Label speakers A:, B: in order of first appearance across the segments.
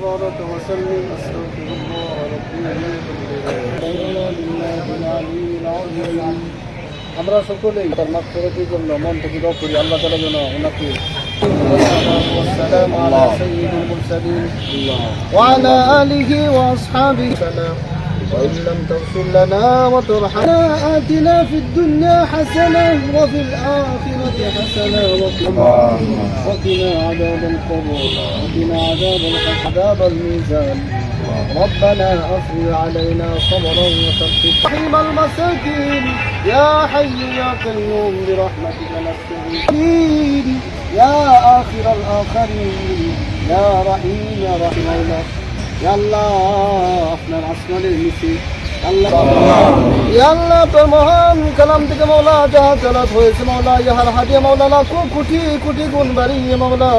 A: بارك وسلم استغفر الله ربي আমরা সকলেই তার মাগফিরাতের জন্য মন থেকে দোয়া করি আল্লাহ তাআলা যেন ওনাকে والسلام على سيد المرسلين وعلى آله وأصحابه وإن لم تغفر لنا وترحمنا آتنا في الدنيا حسنة وفي الآخرة حسنة وقنا عذاب القبر وقنا عذاب الميزان ربنا أفرغ علينا صبرا وثبت رحم المساكين يا حي يا قيوم برحمتك نستغيث يا آخر الآخرين يا رحيم يا رحيم الله يا الله আপনার আসমানের নিচে আল্লাহ ইয়া আল্লাহ তোর মহান কালাম থেকে মাওলা যা চালাত হয়েছে মাওলা ইহার হাদিয়া মাওলা লাখো কোটি কোটি গুণ বাড়িয়ে মাওলা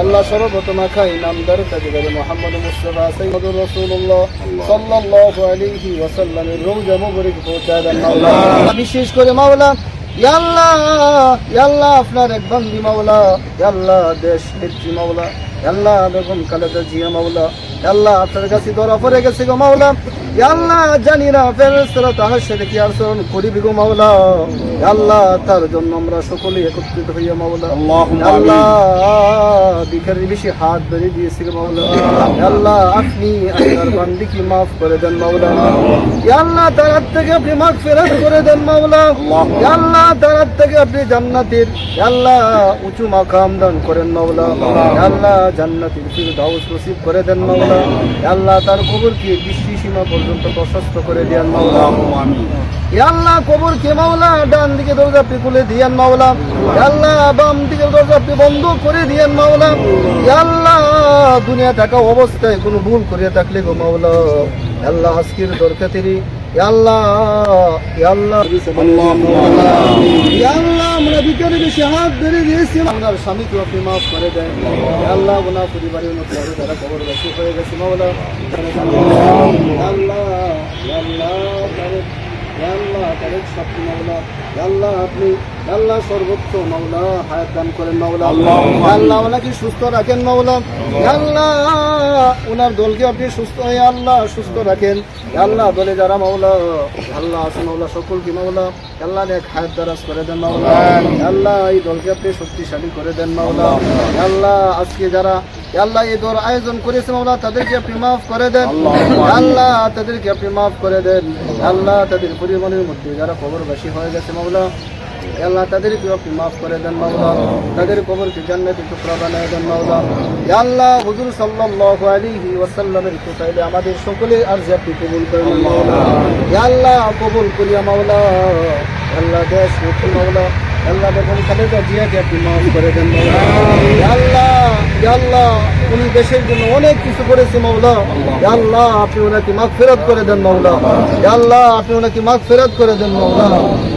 A: আল্লাহ সর্বপ্রথম খাই নামদার তাজদার মুহাম্মদ মুস্তাফা সাইয়্যিদুর রাসূলুল্লাহ সাল্লাল্লাহু আলাইহি ওয়াসাল্লামের রওজা মুবারক পৌঁছা দেন মাওলা বিশেষ করে মাওলা ইয়া আল্লাহ আপনার এক বান্দি মাওলা ইয়া আল্লাহ দেশ নেত্রী মাওলা ইয়া আল্লাহ বেগম খালেদা জিয়া মাওলা ইয়া আল্লাহ আপনার কাছে ধরা পড়ে গেছে গো মাওলা ইয়া আল্লাহ জানি না ফেরেশতারা তাহার সাথে কি আচরণ করিবে গো মাওলা ইয়া আল্লাহ তার জন্য আমরা সকলে একত্রিত হইয়া মাওলা আল্লাহ ভিখারির বেশি হাত ধরে দিয়েছি গো মাওলা ইয়া আল্লাহ আপনি আপনার বান্দিকে maaf করে দেন মাওলা ইয়া আল্লাহ তার হাত থেকে আপনি মাগফিরাত করে দেন মাওলা ইয়া আল্লাহ তার হাত থেকে আপনি জান্নাতের ইয়া আল্লাহ উঁচু মাকাম দান করেন মাওলা ইয়া আল্লাহ জান্নাতের ফিরদাউস নসিব করে দেন মাওলা ইয়া আল্লাহ তার কবরকে বৃষ্টি সীমা পর্যন্ত প্রশস্ত করে দেন মাওলা আমিন ইয়া আল্লাহ কবরকে মাওলা ডান দিকে দরজা আপনি খুলে দিয়েন মাওলা ইয়া আল্লাহ বাম দিকে দরজা আপনি বন্ধ করে দিয়েন মাওলা ইয়া আল্লাহ দুনিয়া থাকা অবস্থায় কোনো ভুল করে থাকলে গো মাওলা ইয়া আল্লাহ আজকের দরকারি ইয়া আল্লাহ ইয়া আল্লাহ আমরা ভিখারি বেশি হাত ধরে দিয়েছি আমার স্বামীকে আপনি maaf করে দেন ইয়া আল্লাহ ওনার পরিবারের মধ্যে আরো যারা কবরবাসী হয়ে গেছে মাওলা আল্লাহ ইয়া আল্লাহ তারেক শক্তি মাওলা ইয়া আল্লাহ আপনি ইয়া আল্লাহ সর্বোচ্চ মাওলা হায়াত দান করেন মাওলা ইয়া আল্লাহ ওনাকে সুস্থ রাখেন মাওলা ইয়া আল্লাহ ওনার দলকে আপনি সুস্থ ইয়া আল্লাহ সুস্থ রাখেন ইয়া আল্লাহ দলে যারা মাওলা আল্লাহ আসুন মাওলা সকলকে মাওলা ইয়া আল্লাহ নেক হায়াত দারাজ করে দেন মাওলা ইয়া আল্লাহ এই দলকে আপনি শক্তিশালী করে দেন মাওলা ইয়া আল্লাহ আজকে যারা ইয়া আল্লাহ এই দল আয়োজন করেছে মাওলা তাদেরকে আপনি maaf করে দেন ইয়া আল্লাহ তাদেরকে আপনি maaf করে দেন ইয়া আল্লাহ তাদের পরিবারের মধ্যে যারা কবরবাসী হয়ে গেছে মাওলা ইয়া আল্লাহ তাদেরকে আপনি maaf করে দেন মাওলা তাদের কবরকে জান্নাতের টুকরা বানায় দেন মাওলা ইয়া আল্লাহ হুজুর সাল্লাল্লাহু আলাইহি ওয়াসাল্লামের কোথায় আমাদের সকলে আরজি আপনি কবুল করেন মাওলা ইয়া আল্লাহ কবুল করিয়া মাওলা আল্লাহ দেশ মুক্তি মাওলা আল্লাহ বেগম খালেদা জিয়াকে আপনি maaf করে দেন মাওলা ইয়া আল্লাহ উনি দেশের জন্য অনেক কিছু করেছে মাওলা ইয়া আল্লাহ আপনি ওনাকে মাগফিরাত করে দেন মাওলা ইয়া আল্লাহ আপনি ওনাকে মাগফিরাত করে দেন মাওলা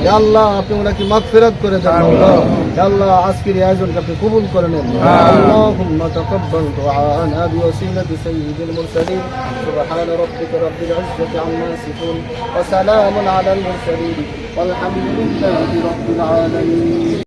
A: ইয়া আল্লাহ আপনি ওনাকে মাগফিরাত করে দেন মাওলা ইয়া আল্লাহ আজকের আয়োজনকে আপনি কবুল করে নেন আল্লাহুম্মা তাকাব্বাল দুআনা বিওসিলাতি সাইয়্যিদিল মুরসালিন সুবহান রাব্বিকা রাব্বিল ইজ্জাতি আম্মা ইয়াসিফুন ওয়া সালামুন আলাল মুরসালিন والحمد لله رب العالمين